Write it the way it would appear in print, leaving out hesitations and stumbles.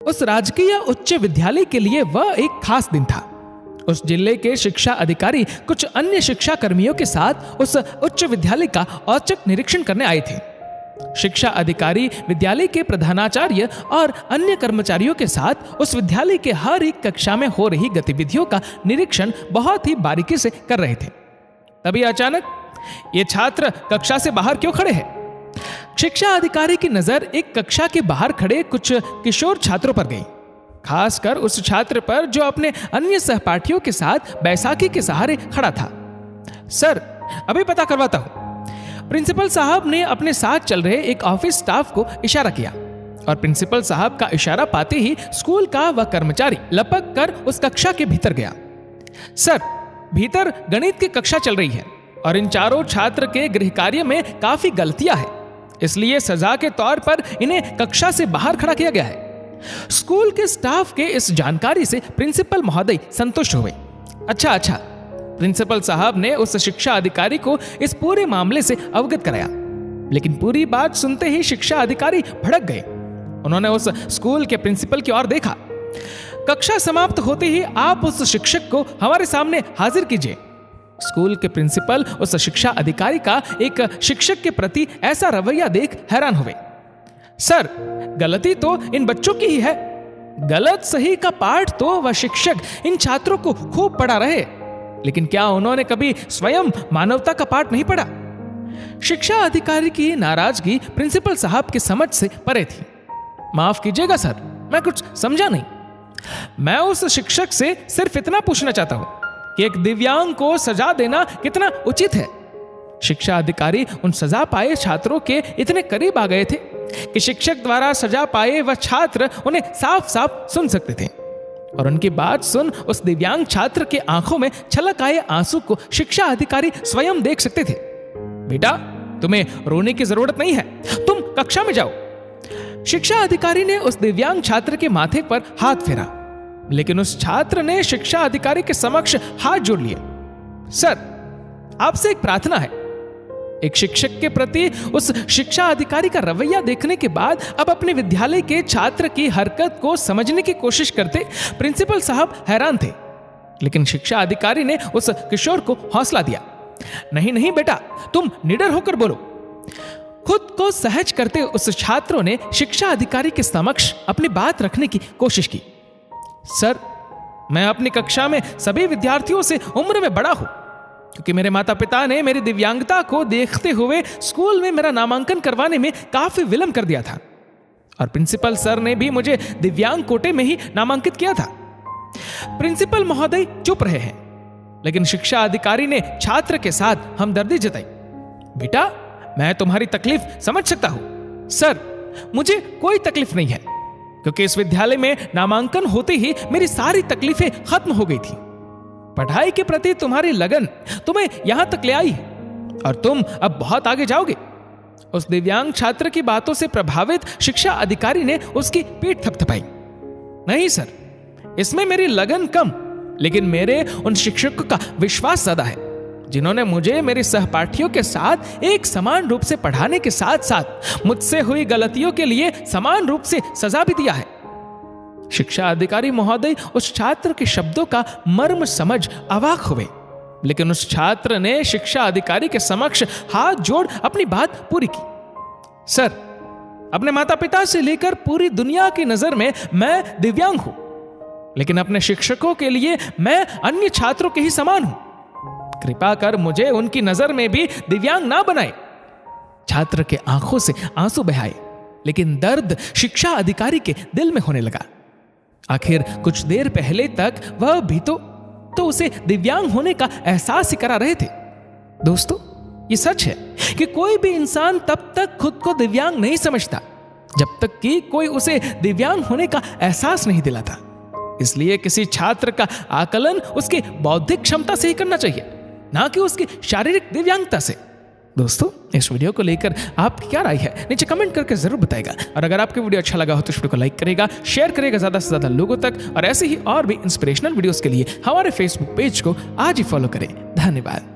उस राजकीय उच्च विद्यालय के लिए वह एक खास दिन था। उस जिले के शिक्षा अधिकारी कुछ अन्य शिक्षा कर्मियों के साथ उस उच्च विद्यालय का औचक निरीक्षण करने आए थे। शिक्षा अधिकारी विद्यालय के प्रधानाचार्य और अन्य कर्मचारियों के साथ उस विद्यालय के हर एक कक्षा में हो रही गतिविधियों का निरीक्षण बहुत ही बारीकी से कर रहे थे। तभी अचानक ये छात्र कक्षा से बाहर क्यों खड़े हैं? शिक्षा अधिकारी की नजर एक कक्षा के बाहर खड़े कुछ किशोर छात्रों पर गई, खासकर उस छात्र पर जो अपने अन्य सहपाठियों के साथ बैसाखी के सहारे खड़ा था। सर, अभी पता करवाता हूं। प्रिंसिपल साहब ने अपने साथ चल रहे एक ऑफिस स्टाफ को इशारा किया और प्रिंसिपल साहब का इशारा पाते ही स्कूल का वह कर्मचारी लपक कर उस कक्षा के भीतर गया। सर, भीतर गणित की कक्षा चल रही है और इन चारों छात्र के गृह कार्य में काफी गलतियां हैं, इसलिए सजा के तौर पर इन्हें कक्षा से बाहर खड़ा किया गया है। स्कूल के स्टाफ के इस जानकारी से प्रिंसिपल महोदय संतुष्ट हुए। अच्छा। प्रिंसिपल साहब ने उस शिक्षा अधिकारी को इस पूरे मामले से अवगत कराया, लेकिन पूरी बात सुनते ही शिक्षा अधिकारी भड़क गए। उन्होंने उस स्कूल के प्रिंसिपल की ओर देखा। कक्षा समाप्त होते ही आप उस शिक्षक को हमारे सामने हाजिर कीजिए। स्कूल के प्रिंसिपल उस शिक्षा अधिकारी का एक शिक्षक के प्रति ऐसा रवैया देख हैरान हुए। सर, गलती तो इन बच्चों की ही है। गलत सही का पाठ तो वह शिक्षक इन छात्रों को खूब पढ़ा रहे, लेकिन क्या उन्होंने कभी स्वयं मानवता का पाठ नहीं पढ़ा? शिक्षा अधिकारी की नाराजगी प्रिंसिपल साहब की समझ से परे थी। माफ कीजिएगा सर, मैं कुछ समझा नहीं। मैं उस शिक्षक से सिर्फ इतना पूछना चाहता हूं कि एक दिव्यांग को सजा देना कितना उचित है। शिक्षा अधिकारी उन सजा पाए छात्रों के इतने करीब आ गए थे कि शिक्षक द्वारा सजा पाए वह छात्र उन्हें साफ साफ सुन सकते थे, और उनकी बात सुन उस दिव्यांग छात्र के आंखों में छलक आए आंसू को शिक्षा अधिकारी स्वयं देख सकते थे। बेटा, तुम्हें रोने की जरूरत नहीं है, तुम कक्षा में जाओ। शिक्षा अधिकारी ने उस दिव्यांग छात्र के माथे पर हाथ फेरा, लेकिन उस छात्र ने शिक्षा अधिकारी के समक्ष हाथ जोड़ लिए। सर, आपसे एक प्रार्थना है। एक शिक्षक के प्रति उस शिक्षा अधिकारी का रवैया देखने के बाद अब अपने विद्यालय के छात्र की हरकत को समझने की कोशिश करते प्रिंसिपल साहब हैरान थे, लेकिन शिक्षा अधिकारी ने उस किशोर को हौसला दिया। नहीं बेटा, तुम निडर होकर बोलो। खुद को सहज करते उस छात्रों ने शिक्षा अधिकारी के समक्ष अपनी बात रखने की कोशिश की। सर, मैं अपनी कक्षा में सभी विद्यार्थियों से उम्र में बड़ा हूं, क्योंकि मेरे माता पिता ने मेरी दिव्यांगता को देखते हुए स्कूल में मेरा नामांकन करवाने में काफी विलंब कर दिया था, और प्रिंसिपल सर ने भी मुझे दिव्यांग कोटे में ही नामांकित किया था। प्रिंसिपल महोदय चुप रहे हैं, लेकिन शिक्षा अधिकारी ने छात्र के साथ हमदर्दी जताई। बेटा, मैं तुम्हारी तकलीफ समझ सकता हूं। सर, मुझे कोई तकलीफ नहीं है, क्योंकि इस विद्यालय में नामांकन होते ही मेरी सारी तकलीफें खत्म हो गई थी। पढ़ाई के प्रति तुम्हारी लगन तुम्हें यहां तक ले आई है, और तुम अब बहुत आगे जाओगे। उस दिव्यांग छात्र की बातों से प्रभावित शिक्षा अधिकारी ने उसकी पीठ थपथपाई। नहीं सर, इसमें मेरी लगन कम, लेकिन मेरे उन शिक्षकों का विश्वास ज्यादा है, जिन्होंने मुझे मेरे सहपाठियों के साथ एक समान रूप से पढ़ाने के साथ साथ मुझसे हुई गलतियों के लिए समान रूप से सजा भी दिया है। शिक्षा अधिकारी महोदय उस छात्र के शब्दों का मर्म समझ अवाक हुए, लेकिन उस छात्र ने शिक्षा अधिकारी के समक्ष हाथ जोड़ अपनी बात पूरी की। सर, अपने माता पिता से लेकर पूरी दुनिया की नजर में मैं दिव्यांग हूं, लेकिन अपने शिक्षकों के लिए मैं अन्य छात्रों के ही समान हूं। कृपा कर मुझे उनकी नजर में भी दिव्यांग ना बनाए। छात्र के आंखों से आंसू बहाए, लेकिन दर्द शिक्षा अधिकारी के दिल में होने लगा। आखिर कुछ देर पहले तक वह भी तो उसे दिव्यांग होने का एहसास ही करा रहे थे। दोस्तों, ये सच है कि कोई भी इंसान तब तक खुद को दिव्यांग नहीं समझता जब तक कि कोई उसे दिव्यांग होने का एहसास नहीं दिलाता। इसलिए किसी छात्र का आकलन उसकी बौद्धिक क्षमता से ही करना चाहिए, ना कि उसकी शारीरिक दिव्यांगता से। दोस्तों, इस वीडियो को लेकर आपकी क्या राय है नीचे कमेंट करके जरूर बताएगा, और अगर आपको वीडियो अच्छा लगा हो तो इस वीडियो को लाइक करेगा, शेयर करेगा ज्यादा से ज्यादा लोगों तक, और ऐसे ही और भी इंस्पिरेशनल वीडियोस के लिए हमारे फेसबुक पेज को आज ही फॉलो करें। धन्यवाद।